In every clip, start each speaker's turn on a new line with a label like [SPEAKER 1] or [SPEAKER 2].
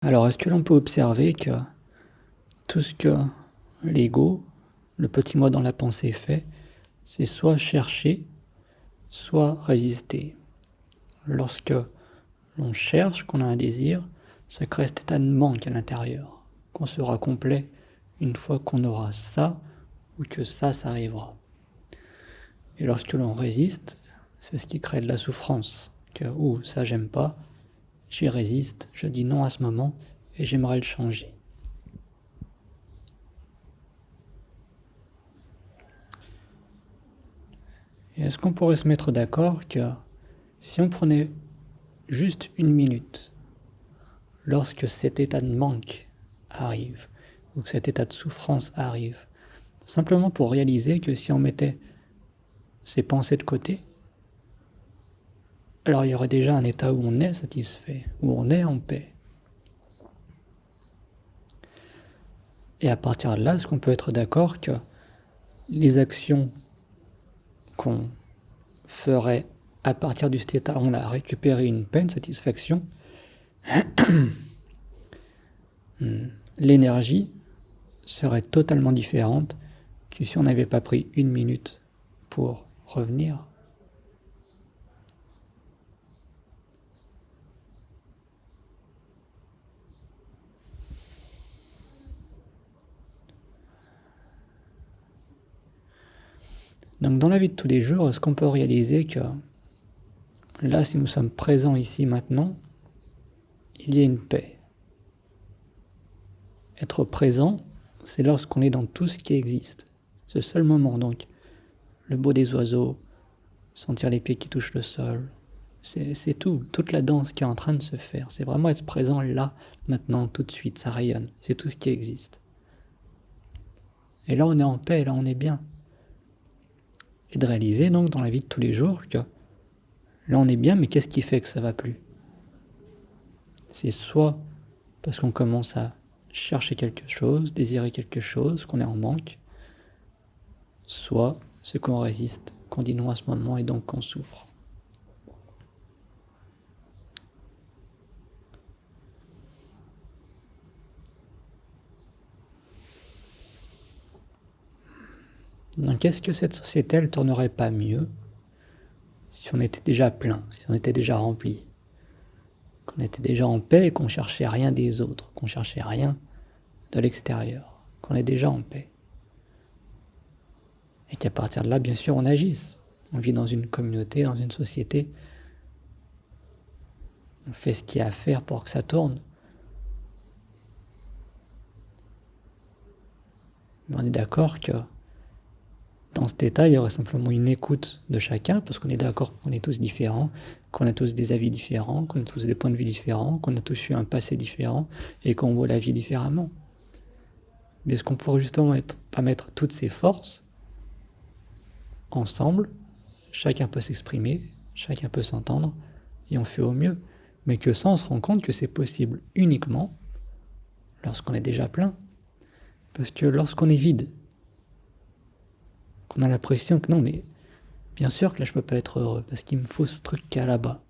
[SPEAKER 1] Alors, est-ce que l'on peut observer que tout ce que l'ego, le petit moi dans la pensée fait, c'est soit chercher, soit résister. Lorsque l'on cherche, qu'on a un désir, ça crée cet état de manque à l'intérieur, qu'on sera complet une fois qu'on aura ça, ou que ça arrivera. Et lorsque l'on résiste, c'est ce qui crée de la souffrance, que « ça j'aime pas, j'y résiste, je dis non à ce moment, et j'aimerais le changer ». Et est-ce qu'on pourrait se mettre d'accord que si on prenait juste une minute, lorsque cet état de manque arrive, ou que cet état de souffrance arrive, simplement pour réaliser que si on mettait ces pensées de côté, alors il y aurait déjà un état où on est satisfait, où on est en paix. Et à partir de là, est-ce qu'on peut être d'accord que les actions qu'on ferait à partir de cet état, on a récupéré une paix, une satisfaction, l'énergie serait totalement différente que si on n'avait pas pris une minute pour revenir. Donc dans la vie de tous les jours, est-ce qu'on peut réaliser que là, si nous sommes présents ici maintenant, il y a une paix. Être présent, c'est lorsqu'on est dans tout ce qui existe. Ce seul moment, donc, le beau des oiseaux, sentir les pieds qui touchent le sol, c'est tout, toute la danse qui est en train de se faire. C'est vraiment être présent là, maintenant, tout de suite, ça rayonne. C'est tout ce qui existe. Et là, on est en paix, là, on est bien. Et de réaliser, donc, dans la vie de tous les jours, que là, on est bien, mais qu'est-ce qui fait que ça va plus? C'est soit parce qu'on commence à chercher quelque chose, désirer quelque chose, qu'on est en manque, soit c'est qu'on résiste, qu'on dit non à ce moment et donc qu'on souffre. Donc est-ce que cette société, elle tournerait pas mieux si on était déjà plein, si on était déjà rempli, qu'on était déjà en paix et qu'on cherchait rien des autres, qu'on cherchait rien de l'extérieur, qu'on est déjà en paix. Et qu'à partir de là, bien sûr, on agisse. On vit dans une communauté, dans une société. On fait ce qu'il y a à faire pour que ça tourne. Mais on est d'accord que dans cet état, il y aurait simplement une écoute de chacun, parce qu'on est d'accord qu'on est tous différents, qu'on a tous des avis différents, qu'on a tous des points de vue différents, qu'on a tous eu un passé différent, et qu'on voit la vie différemment. Mais est-ce qu'on pourrait justement pas mettre toutes ces forces ensemble, chacun peut s'exprimer, chacun peut s'entendre, et on fait au mieux. Mais que ça, on se rend compte que c'est possible uniquement lorsqu'on est déjà plein. Parce que lorsqu'on est vide, qu'on a l'impression que non, mais bien sûr que là je peux pas être heureux, parce qu'il me faut ce truc qu'il y a là-bas.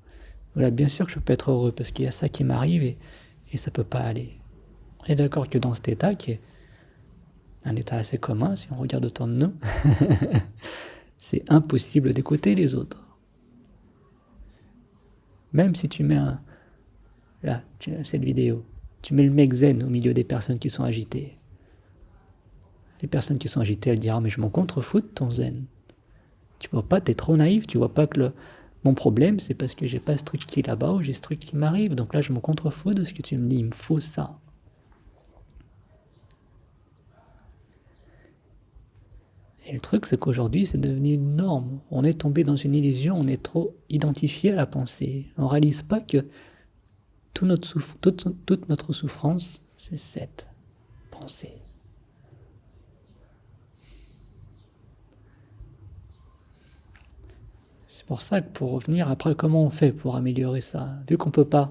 [SPEAKER 1] Voilà, bien sûr que je peux pas être heureux, parce qu'il y a ça qui m'arrive, et ça peut pas aller. On est d'accord que dans cet état, qui est un état assez commun, si on regarde autour de nous, c'est impossible d'écouter les autres. Même si tu mets là, cette vidéo, tu mets le mec zen au milieu des personnes qui sont agitées. Les personnes qui sont agitées, elles diront ah, mais je m'en contrefous de ton zen. Tu vois pas, t'es trop naïf, tu vois pas que mon problème c'est parce que j'ai pas ce truc qui est là-bas ou j'ai ce truc qui m'arrive. Donc là je m'en contrefous de ce que tu me dis, il me faut ça. Et le truc c'est qu'aujourd'hui c'est devenu une norme. On est tombé dans une illusion, on est trop identifié à la pensée. On réalise pas que toute notre souffrance c'est cette pensée. C'est pour ça que pour revenir après, comment on fait pour améliorer ça? Vu qu'on ne peut pas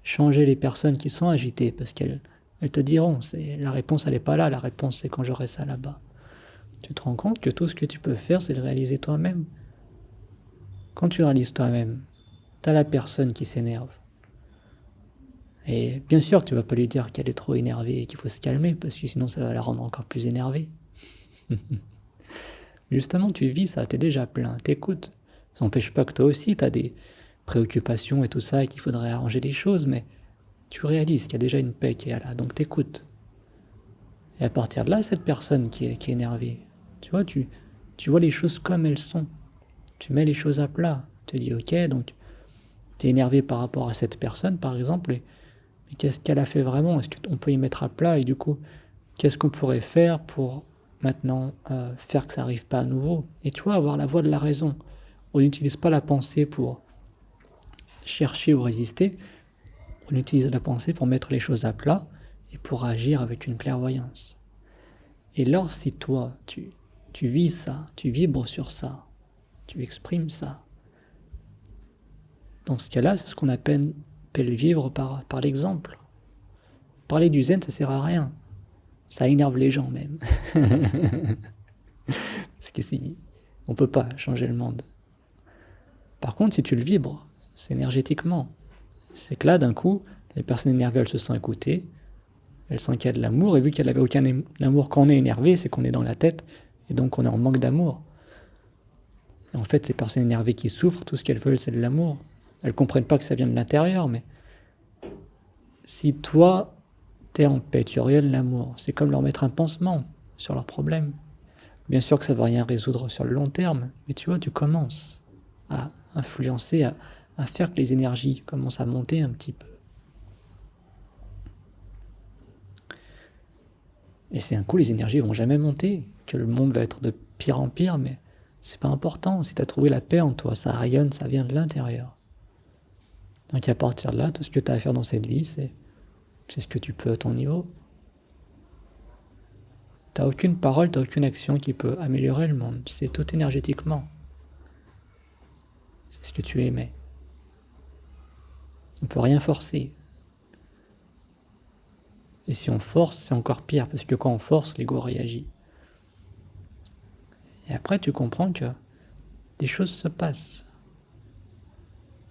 [SPEAKER 1] changer les personnes qui sont agitées, parce qu'elles te diront, la réponse elle n'est pas là, la réponse c'est quand j'aurai ça là-bas. Tu te rends compte que tout ce que tu peux faire, c'est de réaliser toi-même. Quand tu réalises toi-même, tu as la personne qui s'énerve. Et bien sûr, tu vas pas lui dire qu'elle est trop énervée et qu'il faut se calmer, parce que sinon ça va la rendre encore plus énervée. Justement, tu vis ça, t'es déjà plein, t'écoutes. Ça n'empêche pas que toi aussi, t'as des préoccupations et tout ça, et qu'il faudrait arranger les choses, mais tu réalises qu'il y a déjà une paix qui est là, donc t'écoutes. Et à partir de là, cette personne qui est énervée, tu vois, tu vois les choses comme elles sont. Tu mets les choses à plat. Tu te dis, ok, donc t'es énervé par rapport à cette personne, par exemple, mais qu'est-ce qu'elle a fait vraiment? Est-ce qu'on peut y mettre à plat? Et du coup, qu'est-ce qu'on pourrait faire pour maintenant faire que ça n'arrive pas à nouveau? Et tu vois, avoir la voie de la raison. On n'utilise pas la pensée pour chercher ou résister, on utilise la pensée pour mettre les choses à plat et pour agir avec une clairvoyance. Et lors, si toi, tu vis ça, tu vibres sur ça, tu exprimes ça, dans ce cas-là, c'est ce qu'on appelle vivre par l'exemple. Parler du zen, ça sert à rien. Ça énerve les gens même. Parce que si, on peut pas changer le monde. Par contre, si tu le vibres, c'est énergétiquement. C'est que là, d'un coup, les personnes énervées, elles se sentent écoutées, elles sentent qu'il y a de l'amour, et vu qu'elle n'avait aucun amour quand on est énervé, c'est qu'on est dans la tête, et donc on est en manque d'amour. Et en fait, ces personnes énervées qui souffrent, tout ce qu'elles veulent, c'est de l'amour. Elles comprennent pas que ça vient de l'intérieur, mais si toi, t'es en paix, tu rayonnes l'amour, c'est comme leur mettre un pansement sur leurs problèmes. Bien sûr que ça ne va rien résoudre sur le long terme, mais tu vois, tu commences à influencer, à faire que les énergies commencent à monter un petit peu. Et c'est un coup, les énergies vont jamais monter, que le monde va être de pire en pire, mais c'est pas important. Si tu as trouvé la paix en toi, ça rayonne, ça vient de l'intérieur. Donc à partir de là, tout ce que tu as à faire dans cette vie, c'est ce que tu peux à ton niveau. T'as aucune parole, t'as aucune action qui peut améliorer le monde. C'est tout énergétiquement. C'est ce que tu aimais. On peut rien forcer. Et si on force, c'est encore pire, parce que quand on force, l'ego réagit. Et après, tu comprends que des choses se passent.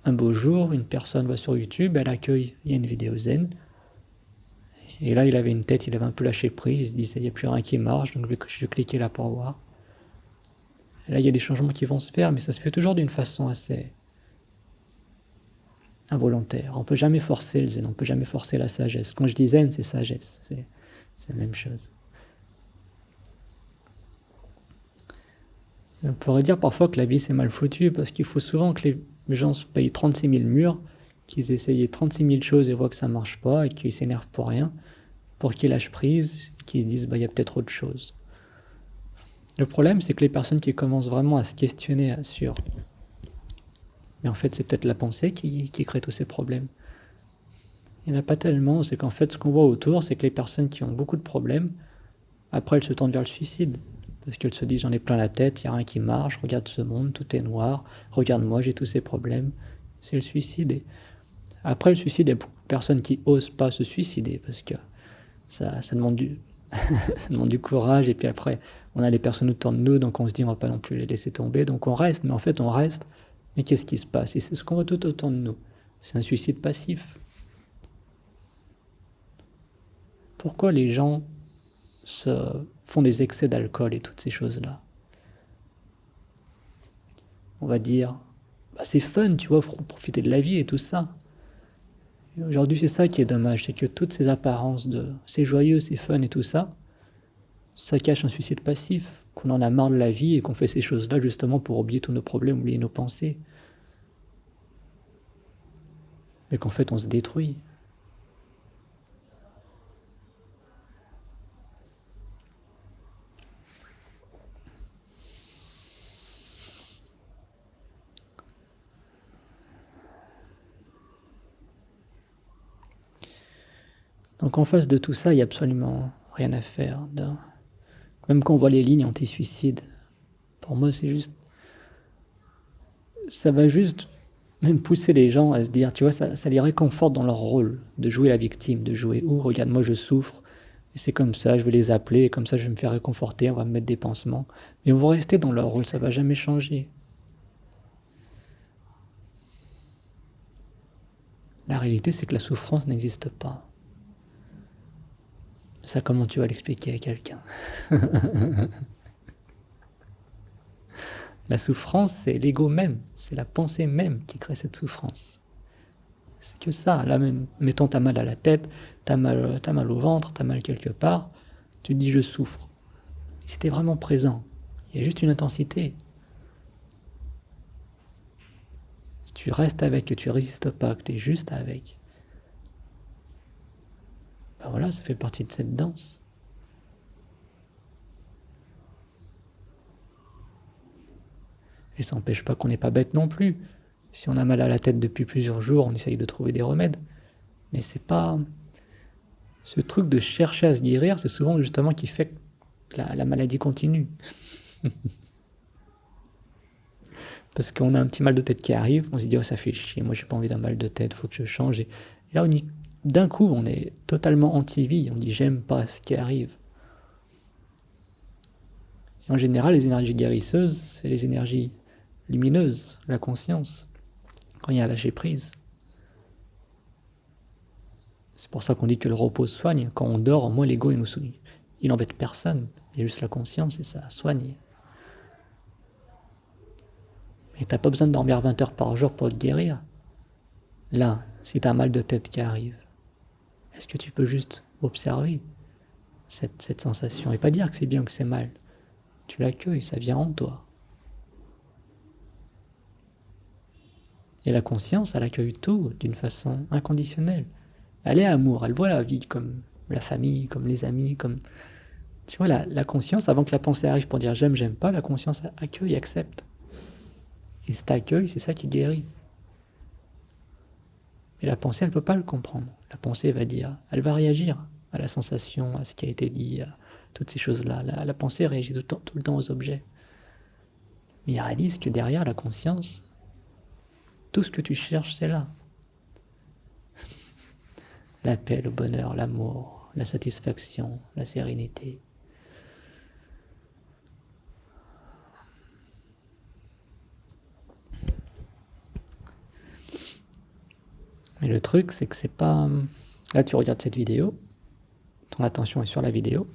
[SPEAKER 1] Un beau jour, une personne va sur YouTube, elle accueille, il y a une vidéo zen, et là, il avait une tête, il avait un peu lâché prise, il se disait, il n'y a plus rien qui marche, donc je vais cliquer là pour voir. Et là, il y a des changements qui vont se faire, mais ça se fait toujours d'une façon assez involontaire. On ne peut jamais forcer le zen, on ne peut jamais forcer la sagesse. Quand je dis zen, c'est sagesse, c'est la même chose. On pourrait dire parfois que la vie c'est mal foutu, parce qu'il faut souvent que les gens se payent 36 000 murs, qu'ils essayent 36 000 choses et voient que ça ne marche pas, et qu'ils s'énervent pour rien, pour qu'ils lâchent prise, qu'ils se disent, il y a peut-être autre chose. Le problème, c'est que les personnes qui commencent vraiment à se questionner sur... Mais en fait, c'est peut-être la pensée qui crée tous ces problèmes. Il n'y en a pas tellement, c'est qu'en fait, ce qu'on voit autour, c'est que les personnes qui ont beaucoup de problèmes, après, elles se tendent vers le suicide. Parce qu'elles se disent, j'en ai plein la tête, il n'y a rien qui marche, regarde ce monde, tout est noir, regarde-moi, j'ai tous ces problèmes. C'est le suicide. Et après le suicide, il y a beaucoup de personnes qui n'osent pas se suicider, parce que ça demande ça demande du courage, et puis après, on a les personnes autour de nous, donc on se dit, on va pas non plus les laisser tomber, donc on reste, mais en fait, on reste, mais qu'est-ce qui se passe? Et c'est ce qu'on voit tout autour de nous. C'est un suicide passif. Pourquoi les gens font des excès d'alcool et toutes ces choses-là? On va dire, c'est fun, tu vois, faut profiter de la vie et tout ça. Et aujourd'hui, c'est ça qui est dommage, c'est que toutes ces apparences de c'est joyeux, c'est fun et tout ça, ça cache un suicide passif, qu'on en a marre de la vie et qu'on fait ces choses-là justement pour oublier tous nos problèmes, oublier nos pensées. Mais qu'en fait, on se détruit. Donc en face de tout ça, il n'y a absolument rien à faire. Même quand on voit les lignes anti-suicide, pour moi, c'est juste... Ça va juste même pousser les gens à se dire, tu vois, ça les réconforte dans leur rôle, de jouer la victime, de jouer, regarde, moi je souffre, et c'est comme ça, je vais les appeler, et comme ça je vais me faire réconforter, on va me mettre des pansements. Mais ils vont rester dans leur rôle, ça va jamais changer. La réalité, c'est que la souffrance n'existe pas. Ça, comment tu vas l'expliquer à quelqu'un? La souffrance, c'est l'ego même, c'est la pensée même qui crée cette souffrance. C'est que ça. Là, même, mettons, t'as mal à la tête, t'as mal au ventre, t'as mal quelque part, tu te dis je souffre. Et si t'es vraiment présent, il y a juste une intensité. Si tu restes avec, que tu résistes pas, que t'es juste avec, ben voilà, ça fait partie de cette danse. Et ça n'empêche pas qu'on n'est pas bête non plus. Si on a mal à la tête depuis plusieurs jours, on essaye de trouver des remèdes. Mais c'est pas... Ce truc de chercher à se guérir, c'est souvent justement qui fait que la maladie continue. Parce qu'on a un petit mal de tête qui arrive, on se dit oh ça fait chier, moi j'ai pas envie d'un mal de tête, faut que je change. Et là d'un coup on est totalement anti-vie, on dit j'aime pas ce qui arrive. Et en général les énergies guérisseuses, c'est les énergies lumineuses, la conscience, quand il y a lâcher prise. C'est pour ça qu'on dit que le repos soigne. Quand on dort, au moins l'ego il embête personne, il y a juste la conscience et ça soigne. Mais t'as pas besoin de dormir 20 heures par jour pour te guérir. Là, si t'as un mal de tête qui arrive, est-ce que tu peux juste observer cette sensation et pas dire que c'est bien ou que c'est mal? Tu l'accueilles, ça vient en toi. Et la conscience, elle accueille tout d'une façon inconditionnelle. Elle est amour, elle voit la vie comme la famille, comme les amis, comme... Tu vois, la conscience, avant que la pensée arrive pour dire j'aime pas, la conscience accueille, accepte. Et cet accueil, c'est ça qui guérit. Mais la pensée, elle ne peut pas le comprendre. La pensée va dire, elle va réagir à la sensation, à ce qui a été dit, à toutes ces choses-là. La pensée réagit tout le temps aux objets. Mais il réalise que derrière la conscience, tout ce que tu cherches, c'est là. La paix, le bonheur, l'amour, la satisfaction, la sérénité. Mais le truc, c'est que c'est pas... Là, tu regardes cette vidéo, ton attention est sur la vidéo,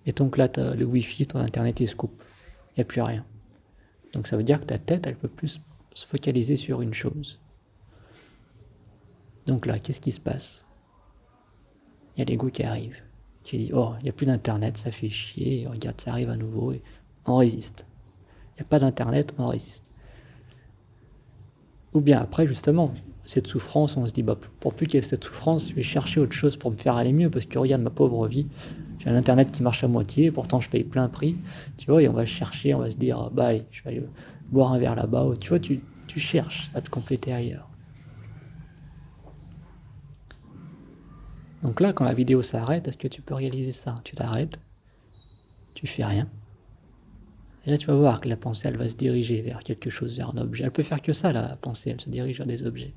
[SPEAKER 1] et donc là, le wifi, ton internet, il se coupe. Il n'y a plus rien. Donc ça veut dire que ta tête, elle peut plus se focaliser sur une chose. Donc là, qu'est-ce qui se passe? Il y a l'ego qui arrive, qui dit, oh, il n'y a plus d'internet, ça fait chier, regarde, ça arrive à nouveau, et on résiste. Il n'y a pas d'internet, on résiste. Ou bien après, justement, cette souffrance, on se dit, bah, pour plus qu'il y ait cette souffrance, je vais chercher autre chose pour me faire aller mieux, parce que regarde ma pauvre vie, j'ai un internet qui marche à moitié, pourtant je paye plein prix, tu vois, et on va chercher, on va se dire, bah allez, je vais aller boire un verre là-bas, ou tu vois, tu cherches à te compléter ailleurs. Donc là, quand la vidéo s'arrête, est-ce que tu peux réaliser ça? Tu t'arrêtes, tu fais rien, et là tu vas voir que la pensée, elle va se diriger vers quelque chose, vers un objet. Elle peut faire que ça, la pensée, elle se dirige vers des objets.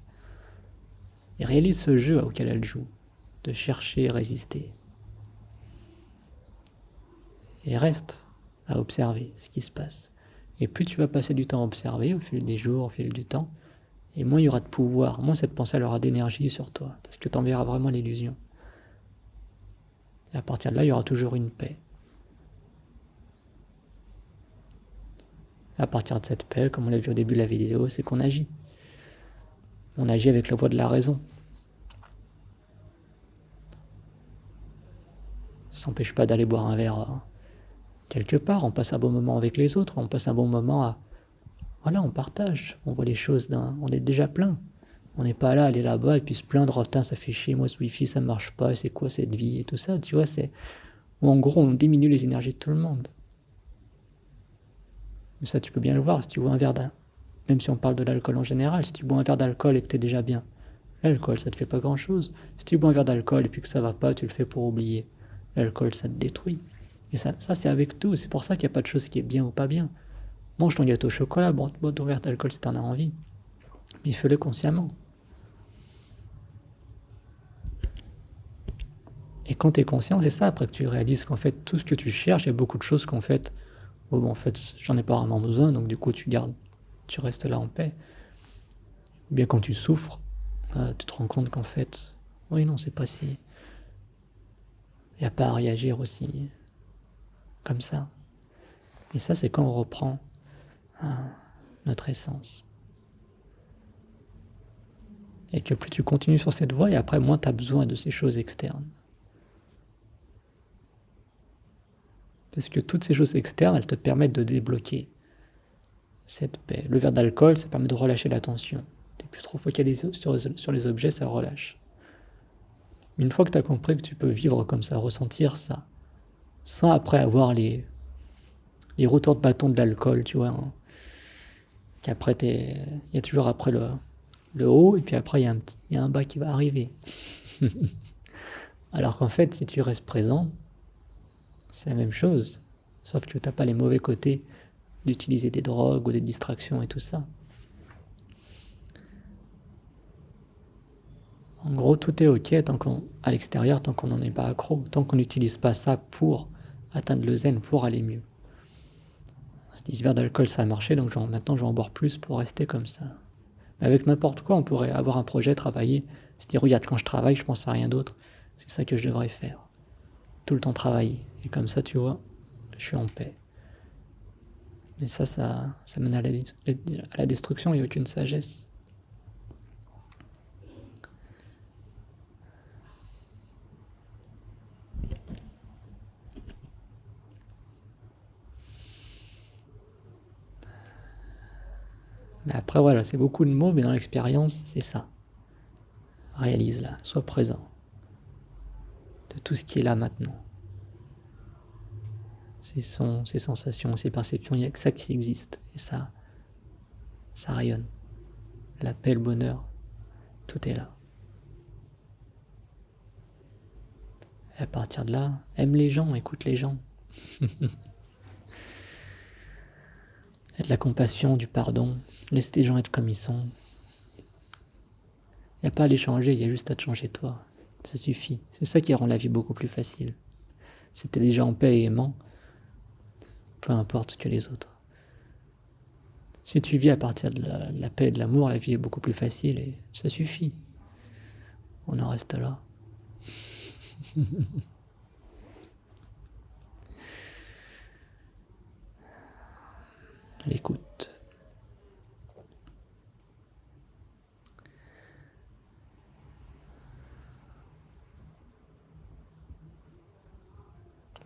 [SPEAKER 1] Et réalise ce jeu auquel elle joue, de chercher et résister. Et reste à observer ce qui se passe. Et plus tu vas passer du temps à observer au fil des jours, au fil du temps, et moins il y aura de pouvoir, moins cette pensée elle aura d'énergie sur toi, parce que tu en verras vraiment l'illusion. Et à partir de là, il y aura toujours une paix. Et à partir de cette paix, comme on l'a vu au début de la vidéo, c'est qu'on agit. On agit avec la voix de la raison. Ça s'empêche pas d'aller boire un verre quelque part, on passe un bon moment avec les autres, on passe un bon moment à... Voilà, on partage, on voit les choses on est déjà plein. On n'est pas là, aller là-bas et puis se plaindre, oh, putain, ça fait chier, moi ce wifi ça marche pas, c'est quoi cette vie et tout ça, tu vois, c'est... Ou en gros, on diminue les énergies de tout le monde. Mais ça, tu peux bien le voir, si tu bois un verre d'un... Même si on parle de l'alcool en général, si tu bois un verre d'alcool et que t'es déjà bien, l'alcool, ça te fait pas grand-chose. Si tu bois un verre d'alcool et puis que ça va pas, tu le fais pour oublier. L'alcool, ça te détruit. Et ça c'est avec tout, c'est pour ça qu'il n'y a pas de chose qui est bien ou pas bien. Mange ton gâteau au chocolat, bois ton verre d'alcool si t'en as envie. Mais fais-le consciemment. Et quand tu es conscient, c'est ça, après que tu réalises qu'en fait, tout ce que tu cherches, il y a beaucoup de choses qu'en fait, oh, bon, en fait, j'en ai pas vraiment besoin, donc du coup, tu restes là en paix. Ou bien quand tu souffres, tu te rends compte qu'en fait, oui, non, c'est pas si. Il n'y a pas à réagir aussi comme ça. Et ça, c'est quand on reprend notre essence. Et que plus tu continues sur cette voie, et après, moins tu as besoin de ces choses externes. Parce que toutes ces choses externes, elles te permettent de débloquer cette paix. Le verre d'alcool, ça permet de relâcher la tension. Tu n'es plus trop focalisé sur les objets, ça relâche. Mais une fois que tu as compris que tu peux vivre comme ça, ressentir ça, sans après avoir les retours de bâton de l'alcool, tu vois, hein, qu'après il y a toujours après le haut, et puis après il y a un bas qui va arriver. Alors qu'en fait, si tu restes présent, c'est la même chose, sauf que tu n'as pas les mauvais côtés d'utiliser des drogues ou des distractions et tout ça. En gros, tout est ok à l'extérieur tant qu'on n'en est pas accro, tant qu'on n'utilise pas ça pour atteindre le zen, pour aller mieux. On se dit, ce verre d'alcool ça a marché, donc maintenant je vais en boire plus pour rester comme ça. Mais avec n'importe quoi, on pourrait avoir un projet, travailler, se dire, regarde, quand je travaille, je pense à rien d'autre, c'est ça que je devrais faire. Tout le temps travailler. Et comme ça, tu vois, je suis en paix. Mais ça mène à la destruction et aucune sagesse. Mais après, voilà, c'est beaucoup de mots, mais dans l'expérience, c'est ça. Réalise-la, sois présent de tout ce qui est là maintenant. Ces sons, ces sensations, ces perceptions, il n'y a que ça qui existe. Et ça rayonne. La paix, le bonheur, tout est là. Et à partir de là, aime les gens, écoute les gens. Il y a de la compassion, du pardon. Laisse les gens être comme ils sont. Il n'y a pas à les changer, il y a juste à te changer toi. Ça suffit. C'est ça qui rend la vie beaucoup plus facile. Si t'es déjà en paix et aimant, peu importe ce que les autres. Si tu vis à partir de la paix et de l'amour, la vie est beaucoup plus facile et ça suffit. On en reste là. L'écoute.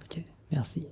[SPEAKER 1] Ok, merci.